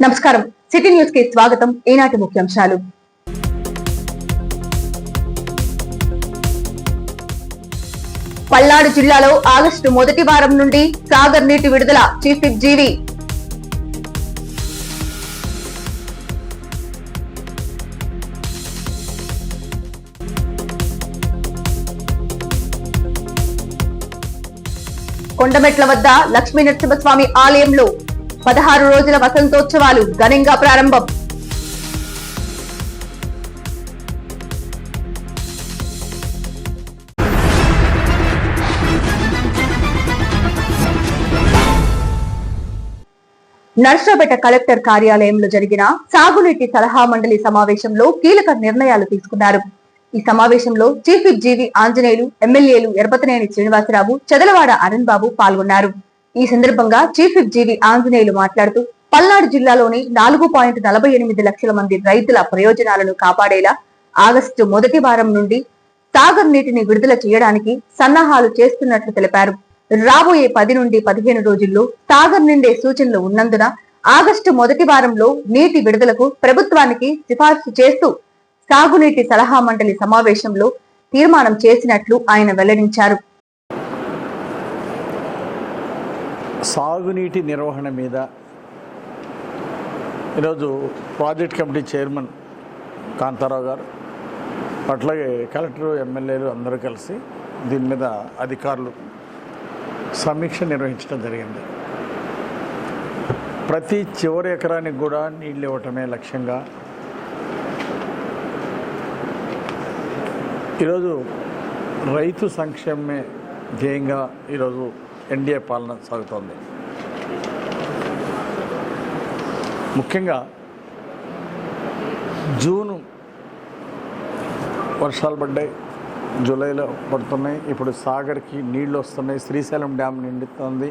నమస్కారం. City news కి స్వాగతం. ఈనాటి ముఖ్యాంశాలు. పల్నాడు జిల్లాలో ఆగస్టు మొదటి వారం నుండి సాగర్ నీటి విడుదల. చీఫ్ విప్ జీవి. కొండమెట్ల వద్ద లక్ష్మీ నరసింహస్వామి ఆలయంలో 16 రోజుల వసంతోత్సవాలు ఘనంగా ప్రారంభం. నర్సరావుపేట కలెక్టర్ కార్యాలయంలో జరిగిన సాగునీటి సలహా మండలి సమావేశంలో కీలక నిర్ణయాలు తీసుకున్నారు. ఈ సమావేశంలో చీఫ్ విప్ జీవి ఆంజనేయులు, ఎమ్మెల్యేలు ఎరపతినేని శ్రీనివాసరావు, చదలవాడ అరుణ్ బాబు పాల్గొన్నారు. ఈ సందర్భంగా చీఫ్ విప్ జీవి ఆంజనేయులు మాట్లాడుతూ పల్నాడు జిల్లాలోని 4.48 లక్షల మంది రైతుల ప్రయోజనాలను కాపాడేలా ఆగస్టు మొదటి వారం నుండి సాగర్ నీటిని విడుదల చేయడానికి సన్నాహాలు చేస్తున్నట్లు తెలిపారు. రాబోయే 10 నుండి 15 రోజుల్లో సాగర్ నిండే సూచనలు ఉన్నందున ఆగస్టు మొదటి వారంలో నీటి విడుదలకు ప్రభుత్వానికి సిఫార్సు చేస్తూ సాగునీటి సలహా మండలి సమావేశంలో తీర్మానం చేసినట్లు ఆయన వెల్లడించారు. సాగునీటి నిర్వహణ మీద ఈరోజు ప్రాజెక్ట్ కమిటీ చైర్మన్ కాంతారావు గారు, అట్లాగే కలెక్టర్, ఎమ్మెల్యేలు అందరూ కలిసి దీని మీద అధికారులు సమీక్ష నిర్వహించడం జరిగింది. ప్రతి చివరి ఎకరానికి కూడా నీళ్ళు ఇవ్వటమే లక్ష్యంగా ఈరోజు రైతు సంక్షేమమే ధ్యేయంగా ఈరోజు ఎన్డీఏ పాలన సాగుతోంది. ముఖ్యంగా జూను వర్షాలు పడ్డాయి, జూలైలో పడుతున్నాయి. ఇప్పుడు సాగర్కి నీళ్లు వస్తున్నాయి. శ్రీశైలం డ్యామ్ నిండుతోంది,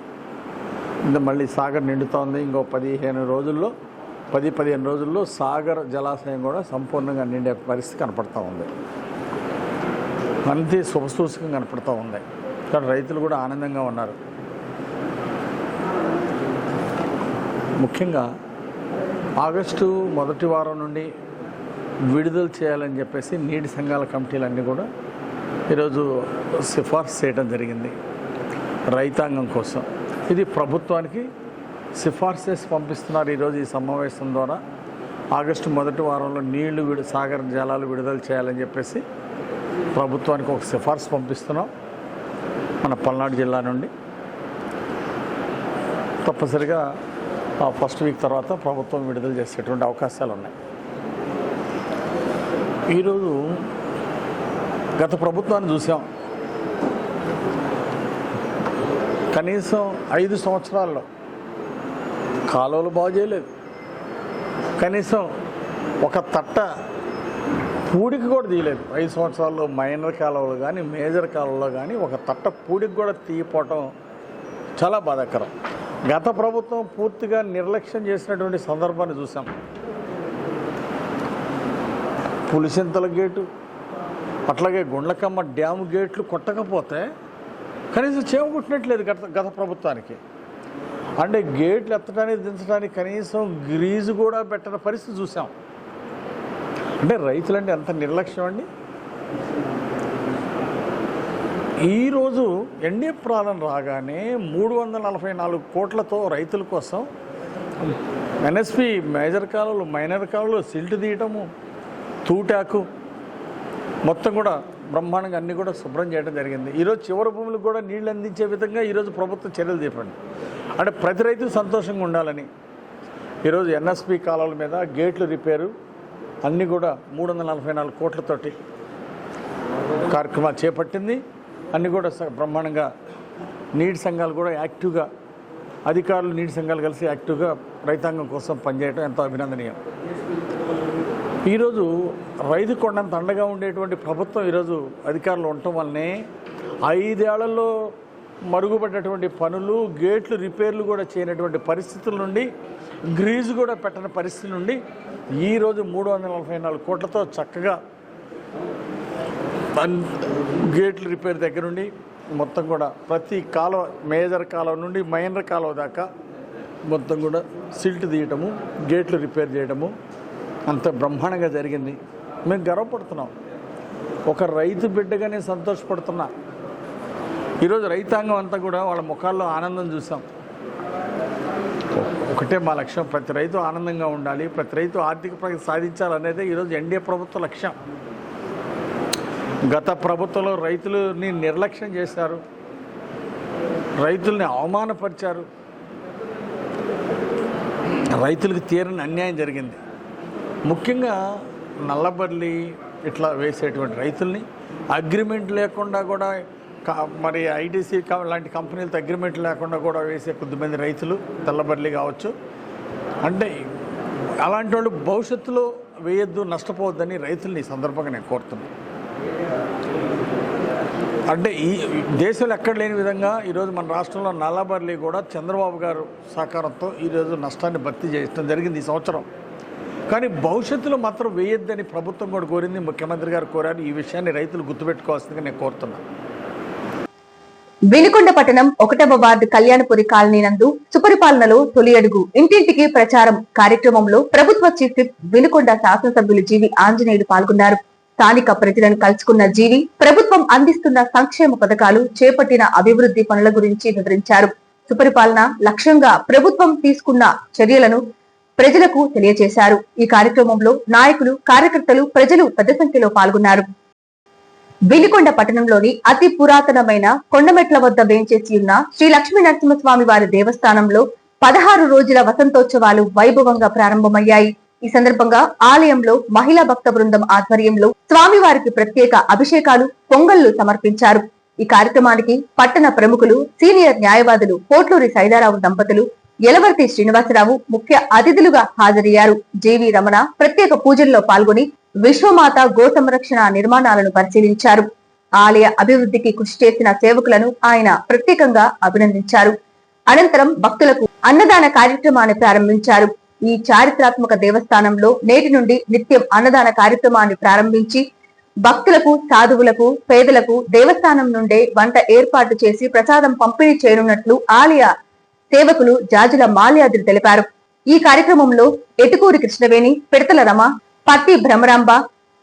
మళ్ళీ సాగర్ నిండుతోంది. ఇంకో 15 రోజుల్లో సాగర్ జలాశయం కూడా సంపూర్ణంగా నిండే పరిస్థితి కనపడుతూ ఉంది. అంతే శుభసూచకంగా కనపడుతూ ఉంది. కానీ రైతులు కూడా ఆనందంగా ఉన్నారు. ముఖ్యంగా ఆగస్టు మొదటి వారం నుండి విడుదల చేయాలని చెప్పేసి నీటి సంఘాల కమిటీలన్నీ కూడా ఈరోజు సిఫార్సు చేయడం జరిగింది రైతాంగం కోసం. ఇది ప్రభుత్వానికి సిఫార్సు చేసి పంపిస్తున్నారు. ఈరోజు ఈ సమావేశం ద్వారా ఆగస్టు మొదటి వారంలో నీళ్లు సాగర్ జలాలు విడుదల చేయాలని చెప్పేసి ప్రభుత్వానికి ఒక సిఫార్సు పంపిస్తున్నాం. మన పల్నాడు జిల్లా నుండి తప్పనిసరిగా ఫస్ట్ వీక్ తర్వాత ప్రభుత్వం విడుదల చేసేటువంటి అవకాశాలు ఉన్నాయి. ఈరోజు గత ప్రభుత్వాన్ని చూసాం. కనీసం 5 సంవత్సరాల్లో కాలువలు బాగు చేయలేదు. కనీసం ఒక తట్ట పూడికి కూడా తీయలేదు. 5 సంవత్సరాల్లో మైనర్ కాలువలు కానీ మేజర్ కాలువలో కానీ ఒక తట్ట పూడికి కూడా తీయపోవటం చాలా బాధాకరం. గత ప్రభుత్వం పూర్తిగా నిర్లక్ష్యం చేసినటువంటి సందర్భాన్ని చూసాం. పులిసింతల గేటు, అట్లాగే గుండ్లకమ్మ డ్యాము గేట్లు కొట్టకపోతే కనీసం చేమకుట్టినట్లేదు గత ప్రభుత్వానికి. అంటే గేట్లు ఎత్తడానికి దించడానికి కనీసం గ్రీజు కూడా పెట్టని పరిస్థితి చూసాం. అంటే రైతులంటే ఎంత నిర్లక్ష్యం అండి. ఈరోజు ఎన్డీఏ పాలన రాగానే 344 కోట్లతో రైతుల కోసం ఎన్ఎస్పి మేజర్ కాలువలు, మైనర్ కాలువలు, సిల్ట్ తీయటము, తూటాకు మొత్తం కూడా బ్రహ్మాండంగా అన్నీ కూడా శుభ్రం చేయడం జరిగింది. ఈరోజు చివరి భూములకు కూడా నీళ్ళు అందించే విధంగా ఈరోజు ప్రభుత్వం చర్యలు చేపట్టింది. అంటే ప్రతి రైతు సంతోషంగా ఉండాలని ఈరోజు ఎన్ఎస్పి కాలువల మీద గేట్లు రిపేరు అన్నీ కూడా 344 కోట్లతోటి కార్యక్రమాలు చేపట్టింది. అన్నీ కూడా బ్రహ్మాండంగా నీటి సంఘాలు కూడా యాక్టివ్గా, అధికారులు నీటి సంఘాలు కలిసి యాక్టివ్గా రైతాంగం కోసం పనిచేయడం ఎంతో అభినందనీయం. ఈరోజు రైతు కొండంత అండగా ఉండేటువంటి ప్రభుత్వం ఈరోజు అధికారులు ఉండటం వల్లనే 5 ఏళ్లలో మరుగుపడ్డటువంటి పనులు, గేట్లు రిపేర్లు కూడా చేయనటువంటి పరిస్థితుల నుండి, గ్రీజు కూడా పెట్టని పరిస్థితి నుండి ఈరోజు 344 కోట్లతో చక్కగా గేట్లు రిపేర్ దగ్గర నుండి మొత్తం కూడా ప్రతి కాలువ, మేజర్ కాలువ నుండి మైనర్ కాలువ దాకా మొత్తం కూడా సిల్ట్ తీయటము, గేట్లు రిపేర్ చేయడము అంత బ్రహ్మాండంగా జరిగింది. మేము గర్వపడుతున్నాం. ఒక రైతు బిడ్డగానే సంతోషపడుతున్నా. ఈరోజు రైతాంగం అంతా కూడా వాళ్ళ ముఖాల్లో ఆనందం చూసాం. ఒకటే మా లక్ష్యం, ప్రతి రైతు ఆనందంగా ఉండాలి, ప్రతి రైతు ఆర్థిక ప్రగతి సాధించాలనేదే ఈరోజు ఎన్డీఏ ప్రభుత్వ లక్ష్యం. గత ప్రభుత్వంలో రైతులని నిర్లక్ష్యం చేశారు, రైతుల్ని అవమానపరిచారు, రైతులకు తీరని అన్యాయం జరిగింది. ముఖ్యంగా నల్లబర్లి ఇట్లా వేసేటువంటి రైతుల్ని అగ్రిమెంట్ లేకుండా కూడా మరి ఐటీసీ లాంటి కంపెనీలతో అగ్రిమెంట్ లేకుండా కూడా వేసే కొద్దిమంది రైతులు, తెల్లబర్లి కావచ్చు, అంటే అలాంటి వాళ్ళు భవిష్యత్తులో వేయొద్దు, నష్టపోవద్దని రైతుల్ని ఈ సందర్భంగా నేను కోరుతున్నాను. అంటే ఈ దేశంలో ఎక్కడ లేని విధంగా ఈరోజు మన రాష్ట్రంలో నల్లబర్లి కూడా చంద్రబాబు గారు సహకారంతో ఈరోజు నష్టాన్ని భర్తీ చేయడం జరిగింది ఈ సంవత్సరం. కానీ భవిష్యత్తులో మాత్రం వేయొద్దని ప్రభుత్వం కూడా కోరింది, ముఖ్యమంత్రి గారు కోరారు. ఈ విషయాన్ని రైతులు గుర్తుపెట్టుకోవాల్సిందిగా నేను కోరుతున్నాను. వినుకొండ పట్టణం 1వ వార్డు కళ్యాణపురి కాలనీ నందు సుపరిపాలనలో తొలి అడుగు ఇంటింటికి ప్రచారం కార్యక్రమంలో ప్రభుత్వ చీఫ్ విప్ వినుకొండ శాసనసభ్యులు జీవి ఆంజనేయులు పాల్గొన్నారు. స్థానిక ప్రజలను కలుసుకున్న జీవి ప్రభుత్వం అందిస్తున్న సంక్షేమ పథకాలు, చేపట్టిన అభివృద్ధి పనుల గురించి వివరించారు. సుపరిపాలన లక్ష్యంగా ప్రభుత్వం తీసుకున్న చర్యలను ప్రజలకు తెలియజేశారు. ఈ కార్యక్రమంలో నాయకులు, కార్యకర్తలు, ప్రజలు పెద్ద సంఖ్యలో పాల్గొన్నారు. వినుకొండ పట్టణంలోని అతి పురాతనమైన కొండమెట్ల వద్ద వేంచేసి ఉన్న శ్రీ లక్ష్మీ నరసింహస్వామి వారి దేవస్థానంలో 16 రోజుల వసంతోత్సవాలు వైభవంగా ప్రారంభమయ్యాయి. ఈ సందర్భంగా ఆలయంలో మహిళా భక్త బృందం ఆధ్వర్యంలో స్వామివారికి ప్రత్యేక అభిషేకాలు, పొంగళ్లు సమర్పించారు. ఈ కార్యక్రమానికి పట్టణ ప్రముఖులు, సీనియర్ న్యాయవాదులు పోట్లూరి సైదారావు దంపతులు, యలవర్తి శ్రీనివాసరావు ముఖ్య అతిథులుగా హాజరయ్యారు. జేవి రమణ ప్రత్యేక పూజల్లో పాల్గొని విశ్వమాత గో సంరక్షణ నిర్మాణాలను పరిశీలించారు. ఆలయ అభివృద్ధికి కృషి చేసిన సేవకులను ఆయన ప్రత్యేకంగా అభినందించారు. అనంతరం భక్తులకు అన్నదాన కార్యక్రమాన్ని ప్రారంభించారు. ఈ చారిత్రాత్మక దేవస్థానంలో నేటి నుండి నిత్యం అన్నదాన కార్యక్రమాన్ని ప్రారంభించి భక్తులకు, సాధువులకు, పేదలకు దేవస్థానం నుండే వంట ఏర్పాటు చేసి ప్రసాదం పంపిణీ చేయనున్నట్లు ఆలయ సేవకులు జాజుల మాల్యాద్రి తెలిపారు. ఈ కార్యక్రమంలో ఎటుకూరి కృష్ణవేణి, పిడతల రమ, పత్తి భ్రమరాంబ,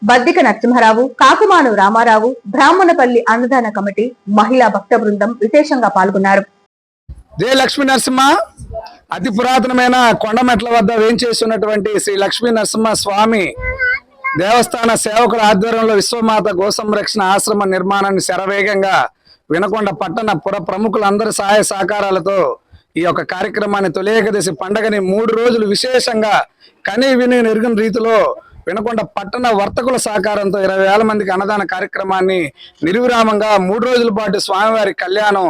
బద్దిక నరసింహారావు, కాకుమాను రామారావు, బ్రాహ్మణపల్లి అన్నదాన కమిటీ, మహిళా భక్త బృందం విశేషంగా పాల్గొన్నారు. జయ లక్ష్మీ నరసింహ. అతి పురాతనమైన కొండమెట్ల వద్ద వేంచేస్తున్నటువంటి శ్రీ లక్ష్మీ నరసింహ స్వామి దేవస్థాన సేవకుల ఆధ్వర్యంలో విశ్వమాత గో సంరక్షణ ఆశ్రమ నిర్మాణాన్ని శరవేగంగా వినుకొండ పట్టణ పుర ప్రముఖులందరి సహాయ సహకారాలతో ఈ యొక్క కార్యక్రమాన్ని తొలి ఏకాదశి పండుగని 3 రోజులు విశేషంగా కని విని ఎరుగని రీతిలో వినుకొండ పట్టణ వర్తకుల సహకారంతో 20,000 మందికి అన్నదాన కార్యక్రమాన్ని నిర్విరామంగా 3 రోజుల పాటు స్వామివారి కళ్యాణం,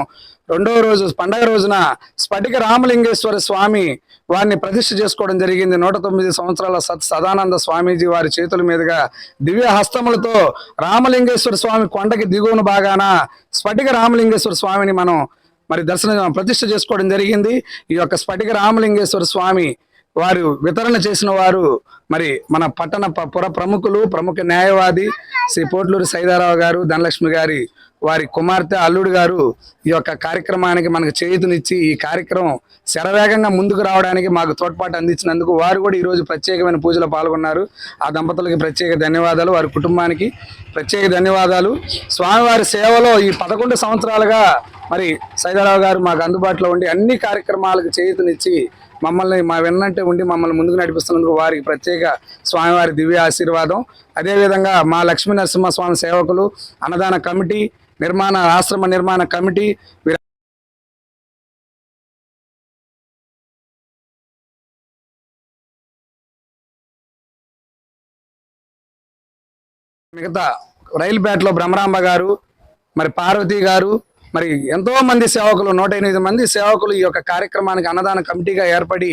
2వ రోజు పండగ రోజున స్ఫటిక రామలింగేశ్వర స్వామి వారిని ప్రతిష్ఠ చేసుకోవడం జరిగింది. 109 సంవత్సరాల సదానంద స్వామీజీ వారి చేతుల మీదుగా దివ్య హస్తములతో రామలింగేశ్వర స్వామి కొండకి దిగువన భాగాన స్ఫటిక రామలింగేశ్వర స్వామిని మనం ప్రతిష్ఠ చేసుకోవడం జరిగింది. ఈ యొక్క స్ఫటిక రామలింగేశ్వర స్వామి వారు వితరణ చేసిన వారు మరి మన పట్టణ పుర ప్రముఖులు, ప్రముఖ న్యాయవాది శ్రీ పోట్లూరి సైదారావు గారు, ధనలక్ష్మి గారి వారి కుమార్తె అల్లుడు గారు ఈ యొక్క కార్యక్రమానికి మనకు చేయూతనిచ్చి ఈ కార్యక్రమం శరవేగంగా ముందుకు రావడానికి మాకు తోడ్పాటు అందించినందుకు వారు కూడా ఈరోజు ప్రత్యేకమైన పూజలో పాల్గొన్నారు. ఆ దంపతులకి ప్రత్యేక ధన్యవాదాలు, వారి కుటుంబానికి ప్రత్యేక ధన్యవాదాలు. స్వామివారి సేవలో ఈ 11 సంవత్సరాలుగా మరి సైదారావు గారు మాకు అందుబాటులో ఉండి అన్ని కార్యక్రమాలకు చేయూతనిచ్చి మమ్మల్ని మా వెన్నంటే ఉండి మమ్మల్ని ముందుకు నడిపిస్తున్నందుకు వారికి ప్రత్యేక స్వామివారి దివ్య ఆశీర్వాదం. అదేవిధంగా మా లక్ష్మీ నరసింహస్వామి సేవకులు, అన్నదాన కమిటీ, ఆశ్రమ నిర్మాణ కమిటీ, మిగతా రైలుపేటలో బ్రహ్మరాంబ గారు, మరి పార్వతి గారు, మరి ఎంతో మంది సేవకులు 108 మంది సేవకులు ఈ యొక్క కార్యక్రమానికి అన్నదాన కమిటీగా ఏర్పడి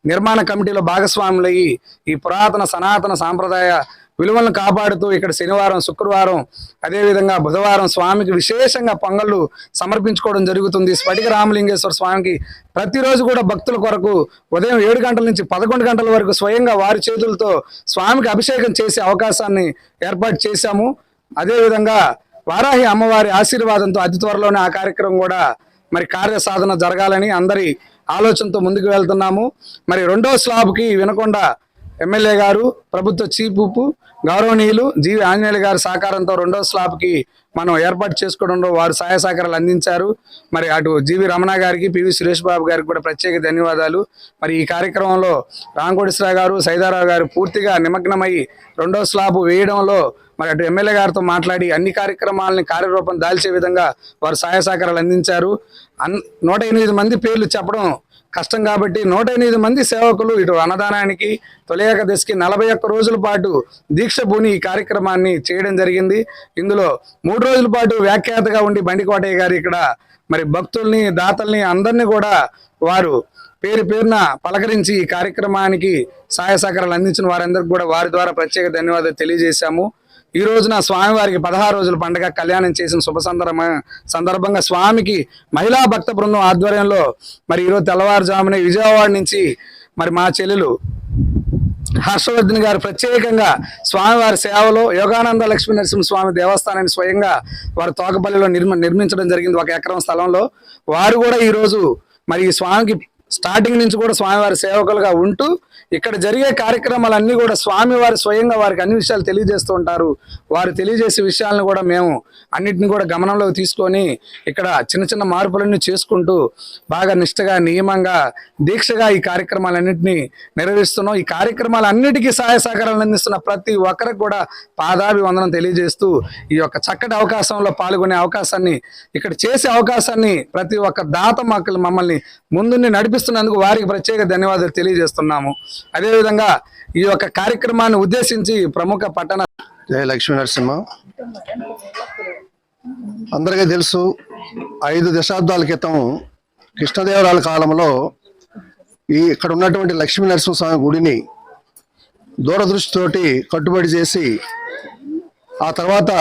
నిర్మాణ కమిటీలో భాగస్వాములయ్యి ఈ పురాతన సనాతన సాంప్రదాయ విలువలను కాపాడుతూ ఇక్కడ శనివారం, శుక్రవారం, అదేవిధంగా బుధవారం స్వామికి విశేషంగా పొంగళ్ళు సమర్పించుకోవడం జరుగుతుంది. స్ఫటిక రామలింగేశ్వర స్వామికి ప్రతిరోజు కూడా భక్తుల కొరకు ఉదయం 7 గంటల నుంచి 11 గంటల వరకు స్వయంగా వారి చేతులతో స్వామికి అభిషేకం చేసే అవకాశాన్ని ఏర్పాటు చేశాము. అదేవిధంగా వారాహి అమ్మవారి ఆశీర్వాదంతో అతి త్వరలోనే ఆ కార్యక్రమం కూడా మరి కార్యసాధన జరగాలని అందరి ఆలోచనతో ముందుకు వెళ్తున్నాము. మరి రెండో స్లాబ్కి వినకొండ ఎమ్మెల్యే గారు, ప్రభుత్వ చీఫ్ విప్ గౌరవనీయులు జీవి ఆంజనేయులు గారి సహకారంతో రెండో స్లాబ్కి మనం ఏర్పాటు చేసుకోవడంలో వారు సహాయ సహకారాలు అందించారు. మరి అటు జీవి రమణ గారికి, పివి సురేష్ బాబు గారికి కూడా ప్రత్యేక ధన్యవాదాలు. మరి ఈ కార్యక్రమంలో రాంకోటేశ్వరరావు గారు, సైదారావు గారు పూర్తిగా నిమగ్నమై రెండో స్లాబ్ వేయడంలో మరి అటు ఎమ్మెల్యే గారితో మాట్లాడి అన్ని కార్యక్రమాలని కార్యరూపం దాల్చే విధంగా వారు సహాయ సహకారాలు అందించారు. 108 మంది పేర్లు చెప్పడం కష్టం కాబట్టి 108 మంది సేవకులు ఇటు అన్నదానానికి తొలి ఏకాదశికి 41 రోజుల పాటు దీక్ష భూని ఈ కార్యక్రమాన్ని చేయడం జరిగింది. ఇందులో 3 రోజుల పాటు వ్యాఖ్యాతగా ఉండి బండికోటయ్య గారు ఇక్కడ మరి భక్తుల్ని, దాతల్ని అందరినీ కూడా వారు పేరు పేరున పలకరించి ఈ కార్యక్రమానికి సహాయ సహకారాలు అందించిన వారందరికీ కూడా వారి ద్వారా ప్రత్యేక ధన్యవాదాలు తెలియజేశాము. ఈ రోజున స్వామివారికి 16 రోజుల పండుగ కళ్యాణం చేసిన శుభ సందర్భంగా స్వామికి మహిళా భక్త బృందం ఆధ్వర్యంలో మరి ఈరోజు తెల్లవారుజామున విజయవాడ నుంచి మరి మా చెల్లెలు హర్షవర్ధన్ గారు ప్రత్యేకంగా స్వామివారి సేవలో యోగానంద లక్ష్మీ నరసింహ స్వామి దేవస్థానాన్ని స్వయంగా వారు తోకపల్లిలో నిర్మించడం జరిగింది, 1 ఎకరం స్థలంలో. వారు కూడా ఈరోజు మరి ఈ స్వామికి స్టార్టింగ్ నుంచి కూడా స్వామివారి సేవకులుగా ఉంటూ ఇక్కడ జరిగే కార్యక్రమాలన్నీ కూడా స్వామివారి స్వయంగా వారికి అన్ని విషయాలు తెలియజేస్తూ ఉంటారు. వారు తెలియజేసే విషయాలను కూడా మేము అన్నిటిని కూడా గమనంలోకి తీసుకొని ఇక్కడ చిన్న చిన్న మార్పులన్నీ చేసుకుంటూ బాగా నిష్టగా, నియమంగా, దీక్షగా ఈ కార్యక్రమాలన్నింటినీ నిర్వహిస్తున్నాం. ఈ కార్యక్రమాలన్నిటికీ సహాయ సహకారాలు అందిస్తున్న ప్రతి ఒక్కరికి కూడా పాదాభివందనం తెలియజేస్తూ ఈ యొక్క చక్కటి అవకాశంలో పాల్గొనే అవకాశాన్ని, ఇక్కడ చేసే అవకాశాన్ని ప్రతి ఒక్క దాత మమ్మల్ని ముందుండి నడిపిస్తున్నందుకు వారికి ప్రత్యేక ధన్యవాదాలు తెలియజేస్తున్నాము. అదేవిధంగా ఈ యొక్క కార్యక్రమాన్ని ఉద్దేశించి ప్రముఖ పట్టణ జయ లక్ష్మీ నరసింహ, అందరికీ తెలుసు 5 దశాబ్దాల క్రితం కృష్ణదేవరాయల కాలంలో ఇక్కడ ఉన్నటువంటి లక్ష్మీ నరసింహస్వామి గుడిని దూరదృష్టితోటి కట్టుబడి చేసి ఆ తర్వాత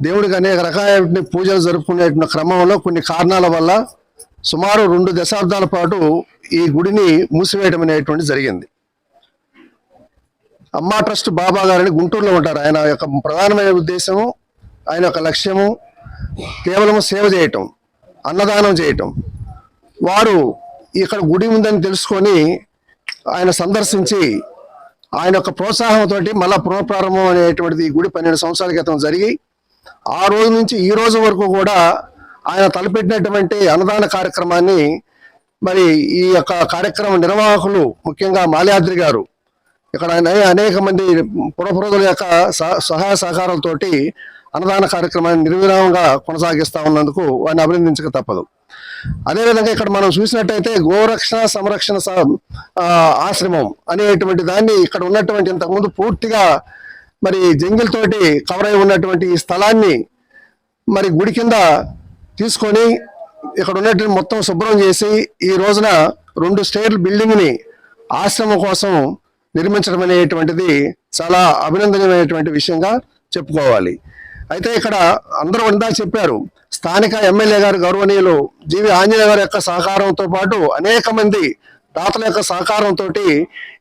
దేవుడికి అనేక రకాల పూజలు జరుపుకునే క్రమంలో కొన్ని కారణాల వల్ల సుమారు 2 దశాబ్దాల పాటు ఈ గుడిని మూసివేయడం అనేటువంటి జరిగింది. అమ్మా ట్రస్ట్ బాబా గారిని గుంటూరులో ఉంటారు. ఆయన యొక్క ప్రధానమైన ఉద్దేశము, ఆయన యొక్క లక్ష్యము కేవలం సేవ చేయటం, అన్నదానం చేయటం. వారు ఇక్కడ గుడి ఉందని తెలుసుకొని ఆయన సందర్శించి ఆయన యొక్క ప్రోత్సాహంతో మళ్ళా పునఃప్రారంభం అనేటువంటిది ఈ గుడి 12 సంవత్సరాల క్రితం జరిగి ఆ రోజు నుంచి ఈ రోజు వరకు కూడా ఆయన తలపెట్టినటువంటి అన్నదాన కార్యక్రమాన్ని మరి ఈ యొక్క కార్యక్రమ నిర్వాహకులు ముఖ్యంగా మాల్యాద్రి గారు, ఇక్కడ అనేక మంది పురప్రజల యొక్క సహాయ సహకారాలతోటి అన్నదాన కార్యక్రమాన్ని నిర్విరామంగా కొనసాగిస్తా ఉన్నందుకు వారిని అభినందించక తప్పదు. అదేవిధంగా ఇక్కడ మనం చూసినట్టయితే గోరక్షణ సంరక్షణ ఆశ్రమం అనేటువంటి దాన్ని ఇక్కడ ఉన్నటువంటి ఇంతకుముందు పూర్తిగా మరి జంగిల్ తోటి కవర్ అయి ఉన్నటువంటి ఈ స్థలాన్ని మరి గుడి కింద తీసుకొని ఇక్కడ ఉన్నటువంటి మొత్తం శుభ్రం చేసి ఈ రోజున 2 స్టేర్ల బిల్డింగ్ని ఆశ్రమం కోసం నిర్మించడం అనేటువంటిది చాలా అభినందనీయమైనటువంటి విషయంగా చెప్పుకోవాలి. అయితే ఇక్కడ అందరూ ఇందా చెప్పారు, స్థానిక ఎమ్మెల్యే గారు గౌరవనీయులు జీవి ఆంజనేయ గారి యొక్క సహకారంతో పాటు అనేక మంది దాతల యొక్క సహకారంతో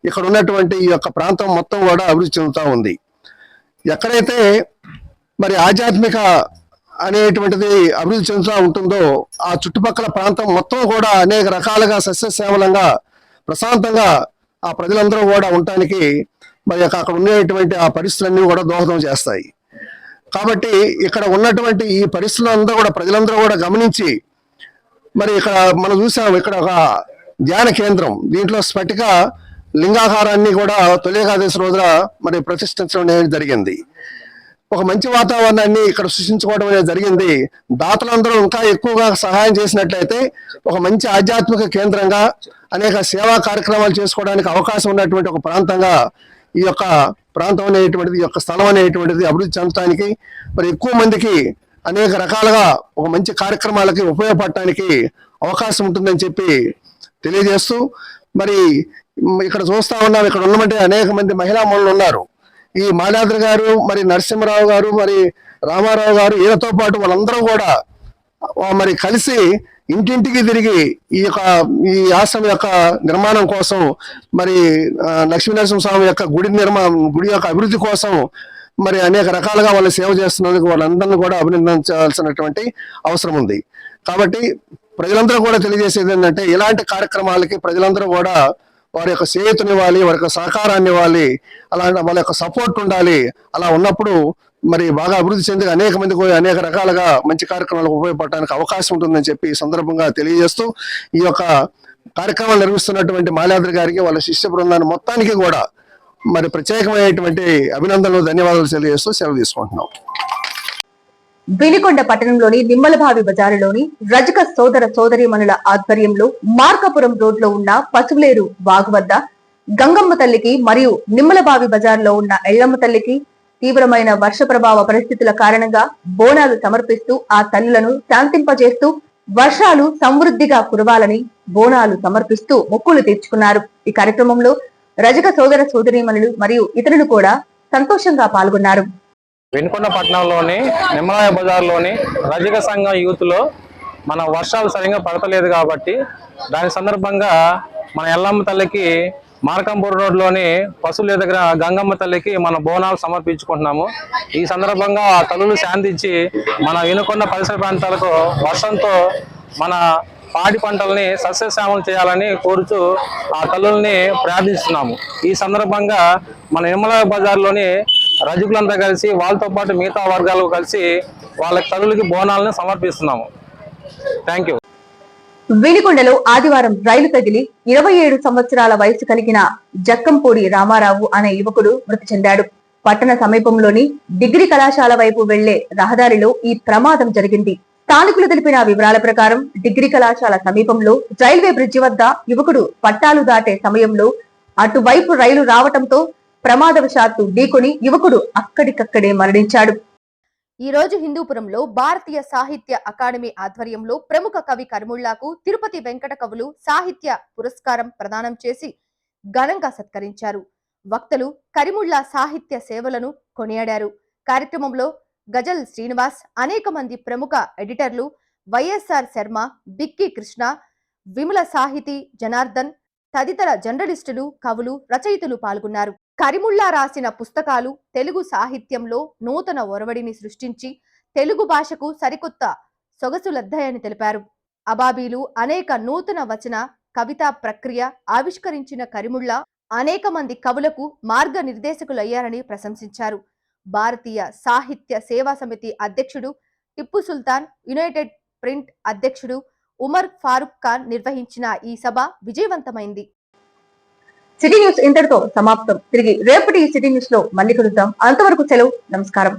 ఇక్కడ ఉన్నటువంటి ఈ యొక్క ప్రాంతం మొత్తం కూడా అభివృద్ధి చెందుతూ ఉంది. ఎక్కడైతే మరి ఆధ్యాత్మిక అనేటువంటిది అభివృద్ధి చెందుతూ ఉంటుందో ఆ చుట్టుపక్కల ప్రాంతం మొత్తం కూడా అనేక రకాలుగా సస్యశ్యామలంగా ప్రశాంతంగా ఆ ప్రజలందరూ కూడా ఉండటానికి మరి అక్కడ ఉండేటువంటి ఆ పరిస్థితులన్నీ కూడా దోహదం చేస్తాయి. కాబట్టి ఇక్కడ ఉన్నటువంటి ఈ పరిస్థితులందరూ కూడా ప్రజలందరూ కూడా గమనించి మరి ఇక్కడ మనం చూసాం, ఇక్కడ ఒక ధ్యాన కేంద్రం, దీంట్లో స్ఫటిక లింగాకారాన్ని కూడా తొలి ఏకాదశి రోజున మరి ప్రతిష్ఠించడం అనేది జరిగింది. ఒక మంచి వాతావరణాన్ని ఇక్కడ సృష్టించుకోవడం అనేది జరిగింది. దాతలందరూ ఇంకా ఎక్కువగా సహాయం చేసినట్లయితే ఒక మంచి ఆధ్యాత్మిక కేంద్రంగా అనేక సేవా కార్యక్రమాలు చేసుకోవడానికి అవకాశం ఉన్నటువంటి ఒక ప్రాంతంగా ఈ యొక్క ప్రాంతం అనేటువంటిది, ఈ యొక్క స్థలం అనేటువంటిది అభివృద్ధి చెందడానికి మరి ఎక్కువ మందికి అనేక రకాలుగా ఒక మంచి కార్యక్రమాలకి ఉపయోగపడటానికి అవకాశం ఉంటుందని చెప్పి తెలియజేస్తూ, మరి ఇక్కడ చూస్తా ఉన్నాం, ఇక్కడ ఉన్నమంటే అనేక మంది మహిళా మనులు ఉన్నారు. ఈ మాల్యాద్రి గారు, మరి నరసింహరావు గారు, మరి రామారావు గారు, వీళ్ళతో పాటు వాళ్ళందరూ కూడా మరి కలిసి ఇంటింటికి తిరిగి ఈ ఆశ్రమం యొక్క నిర్మాణం కోసం, మరి లక్ష్మీ నరసింహస్వామి యొక్క గుడి యొక్క అభివృద్ధి కోసం మరి అనేక రకాలుగా వాళ్ళు సేవ చేస్తున్నందుకు వాళ్ళందరినీ కూడా అభినందించాల్సినటువంటి అవసరం ఉంది. కాబట్టి ప్రజలందరూ కూడా తెలియజేసేది ఏంటంటే ఇలాంటి కార్యక్రమాలకి ప్రజలందరూ కూడా వారి యొక్క చేయూతనివ్వాలి, వారి యొక్క సహకారాన్ని ఇవ్వాలి, అలాంటి వాళ్ళ యొక్క సపోర్ట్ ఉండాలి. అలా ఉన్నప్పుడు మరి బాగా అభివృద్ధి చెంది అనేక మందికి అనేక రకాలుగా మంచి కార్యక్రమాలకు ఉపయోగపడడానికి అవకాశం ఉంటుందని చెప్పి ఈ సందర్భంగా తెలియజేస్తూ ఈ యొక్క కార్యక్రమాలు నిర్వహిస్తున్నటువంటి మాల్యాద్రి గారికి వాళ్ళ శిష్య బృందాన్ని మొత్తానికి కూడా మరి ప్రత్యేకమైనటువంటి అభినందనలు, ధన్యవాదాలు తెలియజేస్తూ సెలవు తీసుకుంటున్నాం. వినుకొండ పట్టణంలోని నిమ్మలభావి బజారులోని రజక సోదర సోదరీమణుల ఆధ్వర్యంలో మార్కాపురం రోడ్లో ఉన్న పసుపులేరు వాగు వద్ద గంగమ్మ తల్లికి మరియు నిమ్మలభావి బజార్లో ఉన్న ఎల్లమ్మ తల్లికి తీవ్రమైన వర్ష ప్రభావ పరిస్థితుల కారణంగా బోనాలు సమర్పిస్తూ ఆ తల్లులను శాంతింపజేస్తూ వర్షాలు సమృద్ధిగా కురవాలని బోనాలు సమర్పిస్తూ మొక్కులు తీర్చుకున్నారు. ఈ కార్యక్రమంలో రజక సోదర సోదరీమణులు మరియు ఇతరులు కూడా సంతోషంగా పాల్గొన్నారు. వినుకొండ పట్టణంలోని నిమ్మలాయ బజార్లోని రజక సంఘం యూత్లో మన వర్షాలు సరిగ్గా పడతలేదు కాబట్టి దాని సందర్భంగా మన ఎల్లమ్మ తల్లికి మార్కంపూర్ రోడ్లోని పశువుల దగ్గర గంగమ్మ తల్లికి మన బోనాలు సమర్పించుకుంటున్నాము. ఈ సందర్భంగా ఆ తల్లులు శాంతించి మన వినుకొండ పరిసర ప్రాంతాలకు వర్షంతో మన పాడి పంటల్ని సస్యశ్యామలం చేయాలని కోరుచూ ఆ తల్లుల్ని ప్రార్థిస్తున్నాము. ఈ సందర్భంగా మన నిమ్మలాయ బజార్లోని రజకులంతా కలిసి వాళ్ళతో పాటు మిగతా వర్గాలకు కలిసి వాళ్ళ తల్లులకి బోనాలను సమర్పిస్తున్నాము. Thank you. వినుకొండలో ఆదివారం రైలు తగిలి 27 సంవత్సరాల వయసు కలిగిన జక్కంపూడి రామారావు అనే యువకుడు మృతి చెందాడు. పట్టణ సమీపంలోని డిగ్రీ కళాశాల వైపు వెళ్లే రహదారిలో ఈ ప్రమాదం జరిగింది. స్థానికులు తెలిపిన వివరాల ప్రకారం డిగ్రీ కళాశాల సమీపంలో రైల్వే బ్రిడ్జి వద్ద యువకుడు పట్టాలు దాటే సమయంలో అటువైపు రైలు రావటంతో ప్రమాదవశాత్తు ఢీకొని యువకుడు అక్కడికక్కడే మరణించాడు. ఈ రోజు హిందూపురంలో భారతీయ సాహిత్య అకాడమీ ఆధ్వర్యంలో ప్రముఖ కవి కరిముళ్లాకు తిరుపతి వెంకట కవులు సాహిత్య పురస్కారం ప్రదానం చేసి ఘనంగా సత్కరించారు. వక్తలు కరిముళ్ల సాహిత్య సేవలను కొనియాడారు. కార్యక్రమంలో గజల్ శ్రీనివాస్, అనేక మంది ప్రముఖ ఎడిటర్లు, వైఎస్ఆర్ శర్మ, బిక్కి కృష్ణ, విమల సాహితీ జనార్దన్ తదితర జర్నలిస్టులు, కవులు, రచయితలు పాల్గొన్నారు. కరిముల్లా రాసిన పుస్తకాలు తెలుగు సాహిత్యంలో నూతన ఒరవడిని సృష్టించి తెలుగు భాషకు సరికొత్త సొగసులద్దాయని తెలిపారు. అబాబీలు అనేక నూతన వచన కవితా ప్రక్రియ ఆవిష్కరించిన కరిముల్లా అనేక మంది కవులకు మార్గనిర్దేశకులయ్యారని ప్రశంసించారు. భారతీయ సాహిత్య సేవా సమితి అధ్యక్షుడు టిప్పు సుల్తాన్, యునైటెడ్ ప్రింట్ అధ్యక్షుడు ఉమర్ ఫారూక్ ఖాన్ నిర్వహించిన ఈ సభ విజయవంతమైంది. సిటీ న్యూస్ ఇంతటితో సమాప్తం. తిరిగి రేపటి సిటీ న్యూస్ లో మళ్ళీ కలుద్దాం. అంతవరకు సెలవు. నమస్కారం.